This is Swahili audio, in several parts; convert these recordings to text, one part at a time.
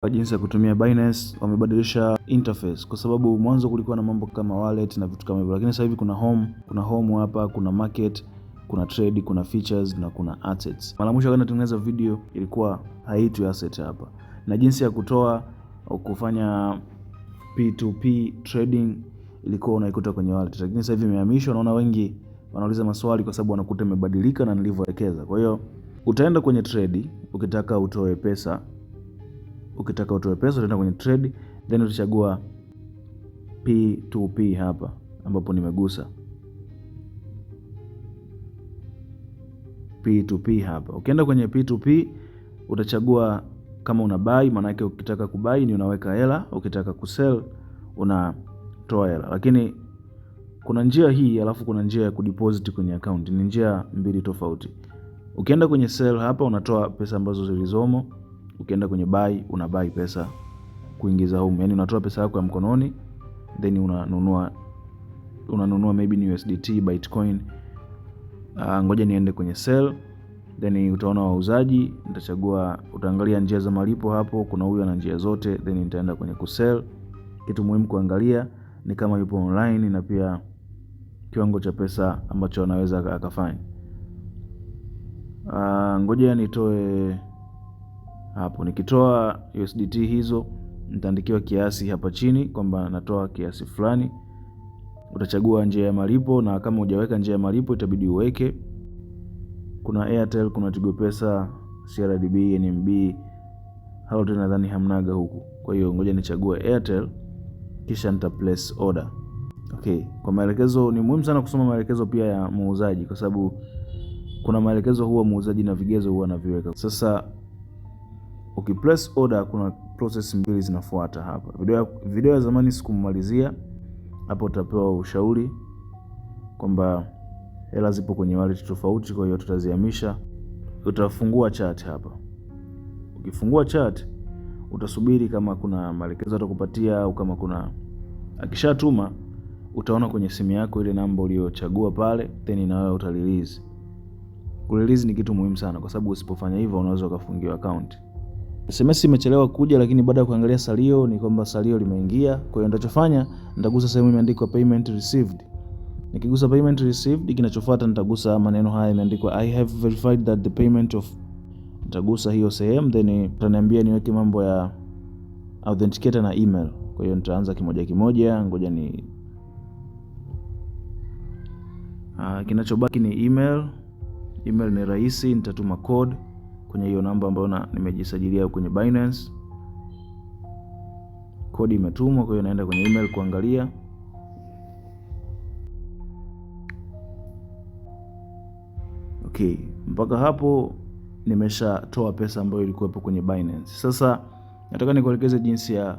Kwa jinsi ya kutumia Binance wamebadilisha interface, kwa sababu mwanzo kulikuwa na mambo kama wallet na vitu kama hivyo, lakini sasa hivi kuna home hapa, kuna market, kuna trade, kuna features na kuna assets. Mara mwisho wakati natengeneza video ilikuwa haitwi asset hapa, na jinsi ya kutoa au kufanya P2P trading ilikuwa unaikuta kwenye wallet, lakini sasa hivi imehamishwa. Naona wengi wanauliza maswali kwa sababu wanakuta imebadilika na nilivyoelekeza. Kwa hiyo utaenda kwenye trade ukitaka utoe pesa. Utaenda kwenye trade, then utachagua P2P hapa ambapo nimegusa P2P hapa. Ukienda kwenye P2P utachagua kama una buy, maana yake ukitaka kubuy ni unaweka hela, ukitaka kusell unatoa hela. Lakini kuna njia hii alafu kuna njia ya kudeposit kwenye account, ni njia mbili tofauti. Ukienda kwenye sell hapa unatoa pesa ambazo zilizomo. Ukienda kwenye buy unabuy pesa kuingiza huko. Yaani unatoa pesa yako ya mkononi then unanunua maybe ni USDT, Bitcoin. Ngoja niende kwenye sell, then utaona wauzaji, utaangalia njia za malipo hapo, kuna huyu ana njia zote, then nitaenda kwenye kusell. Kitu muhimu kuangalia ni kama yupo online na pia kiwango cha pesa ambacho anaweza akafanya. Ngoja nitoe hapo. Nikitoa USDT hizo nitaandikiwa kiasi hapa chini kwamba natoa kiasi fulani. Utachagua njia ya malipo, na kama hujaweka njia ya malipo itabidi uweke. Kuna Airtel, kuna Tigo Pesa, CRDB, NMB. Halotel nadhani hamnaga huku. Kwa hiyo ngoja nichague Airtel kisha nita place order. Okay, kwa maelekezo ni muhimu sana kusoma maelekezo pia ya muuzaji, kwa sababu kuna maelekezo huwa muuzaji na vigezo huwa anaviweka. Sasa ukiplace order kuna process mbili zinafuata hapa. Video ya zamani sikumalizia. Hapo utapewa ushauri kwamba hela zipo kwenye wallet tofauti, kwa hiyo tutazihamisha. Utafungua chat hapa. Ukifungua chat utasubiri kama kuna maelekezo atakupatia au kama kuna akishatuma utaona kwenye simu yako ile namba uliyochagua pale, then na wewe utarelease. Kurelease ni kitu muhimu sana, kwa sababu usipofanya hivyo unaweza ukafungiwa account. SMS imechelewa kuja, lakini baada ya kuangalia salio ni kwamba salio limeingia. Kwa hiyo nitachofanya nitagusa sehemu imeandikwa payment received. Nikigusa payment received, kinachofuata nitagusa maneno haya imeandikwa I have verified that the payment of. Nitagusa hiyo sehemu, then itaniambia niweke mambo ya authenticator na email. Kwa hiyo nitaanza kimoja kimoja. Ngoja ni kinachobaki ni email. Email ni rahisi, nitatuma code kwenye hiyo namba ambayo nimejisajilia kwenye Binance. Kodi imetumwa, kwa hiyo naenda kwenye email kuangalia. Okay, mpaka hapo nimeshatoa pesa ambayo ilikuwepo kwenye Binance. Sasa nataka nikuelekeze jinsi ya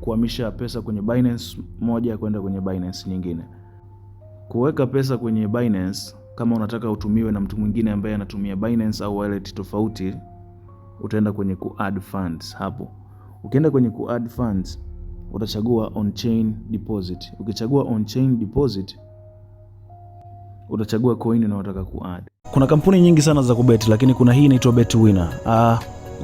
kuhamisha pesa kwenye Binance moja kwenda kwenye Binance nyingine. Kuweka pesa kwenye Binance, kama unataka utumiwe na mtu mwingine ambaye anatumia Binance au wallet tofauti, utaenda kwenye ku-add funds hapo. Ukienda kwenye ku-add funds, utachagua on-chain deposit. Ukichagua on-chain deposit, utachagua coin unayotaka ku-add. Kuna kampuni nyingi sana za kubeti, lakini kuna hii inaitwa BetWinner.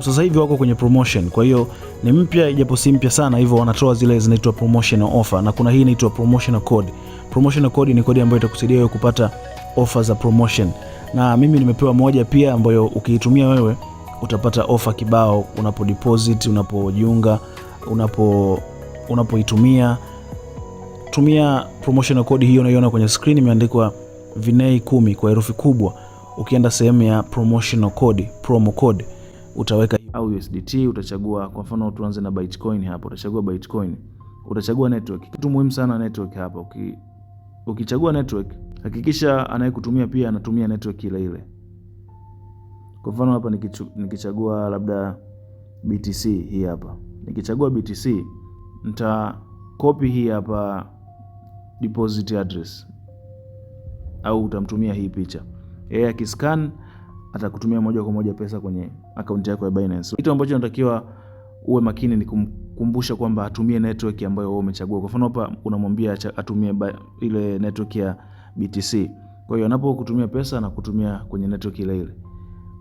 Sasa hivi wako kwenye promotion, kwa hiyo ni mpya, ijapo si mpya sana hivyo, wanatoa zile zinaitwa promotional offer, na kuna hii inaitwa promotional code. Promotional code ni kodi ambayo itakusaidia wewe kupata offer za promotion, na mimi nimepewa moja pia ambayo ukiitumia wewe utapata offer kibao unapo deposit, unapojiunga, unapoitumia. Tumia promotional code hiyo unaiona kwenye screen imeandikwa Vinei 10 kwa herufi kubwa. Ukienda sehemu ya promotional code, promo code, utaweka au USDT, utachagua kwa mfano tuanze na Bitcoin hapo, utachagua Bitcoin. Utachagua network. Kitu muhimu sana network hapa. Ukichagua network, hakikisha anayekutumia pia anatumia network ile ile. Kwa mfano hapa nikichagua labda BTC hii hapa. Nikichagua BTC, nita copy hii hapa deposit address, au utamtumia hii picha. Yeye akiscan atakutumia moja kwa moja pesa kwenye account yako ya Binance. Kitu ambacho natakiwa uwe makini ni kumkumbusha kwamba atumie network ambayo wewe umechagua. Kwa mfano hapa unamwambia atumie ile network ya BTC. Kwa hiyo anapokutumia pesa na kutumia kwenye network ile ile.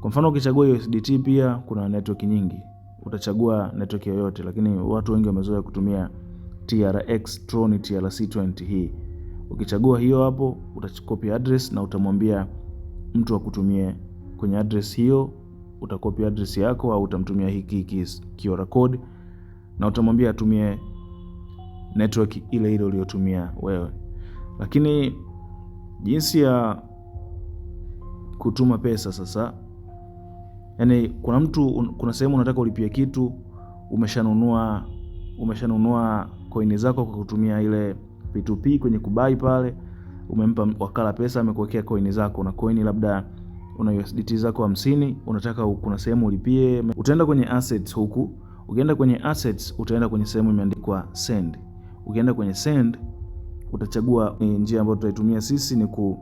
Kwa mfano ukichagua USDT pia kuna network nyingi. utachagua network yoyote, lakini watu wengi wamezoea kutumia TRX Tron TRC20 hii. Ukichagua hiyo hapo, utacopy address na utamwambia mtu akutumie kwenye address hiyo. Utakopi address yako au utamtumia hiki QR code na utamwambia atumie network ile ile uliyotumia wewe. Lakini jinsi ya kutuma pesa sasa, yani kuna sehemu unataka ulipie kitu, umeshanunua coin zako kwa kutumia ile P2P kwenye kubai pale, umempa wakala pesa, amekuwekea coin zako na coin labda una USDT zako 50, unataka kuna sehemu ulipie, utaenda kwenye assets huku. Ukienda kwenye assets, utaenda kwenye sehemu imeandikwa send. Ukienda kwenye send, utachagua njia ambayo tutaitumia sisi ni ku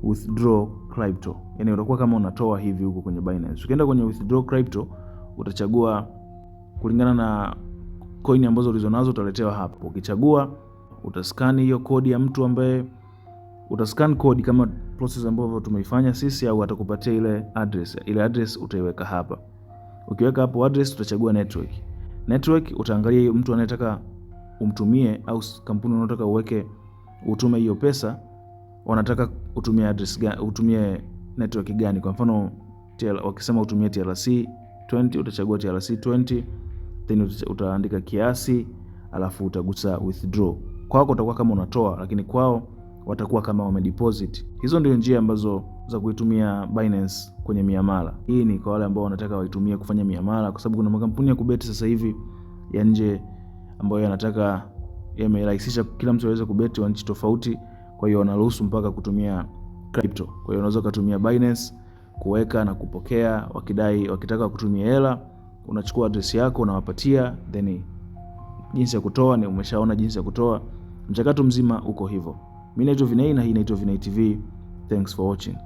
withdraw crypto. Yani utakuwa kama unatoa hivi huko kwenye Binance. Ukienda kwenye withdraw crypto, utachagua kulingana na coin ambazo ulizonazo, utaletewa hapo. Ukichagua, utascan hiyo kodi ya mtu ambaye utascan code kama process ambayo tumeifanya sisi, au atakupatia ile address. Ile address utaiweka hapa. Ukiweka hapo address, utachagua network utaangalia hiyo mtu anayetaka umtumie au kampuni unataka utume hiyo pesa, wanataka utumie address gani, utumie network gani. Kwa mfano wakisema utumie TRC20, utachagua TRC20, then utaandika kiasi, alafu utagusa withdraw. Kwako utakuwa kama unatoa, lakini kwao watakuwa kama wamedeposit. Hizo ndio njia ambazo za kuitumia Binance kwenye miamala. Hii ni kwa wale ambao wanataka waitumie kufanya miamala, kwa sababu kuna makampuni ya kubeti sasa hivi ya nje ambayo yanataka yamerahisisha kila mtu aweze kubeti wa nchi tofauti. Kwa hiyo wanaruhusu mpaka kutumia crypto. Kwa hiyo unaweza kutumia Binance kuweka na kupokea, wakitaka kutumia hela, unachukua address yako unawapatia, then jinsi ya kutoa ni umeshaona jinsi ya kutoa. Mchakato mzima uko hivyo. Mimi naitwa Vinei na hii inaitwa Vinei TV. Thanks for watching.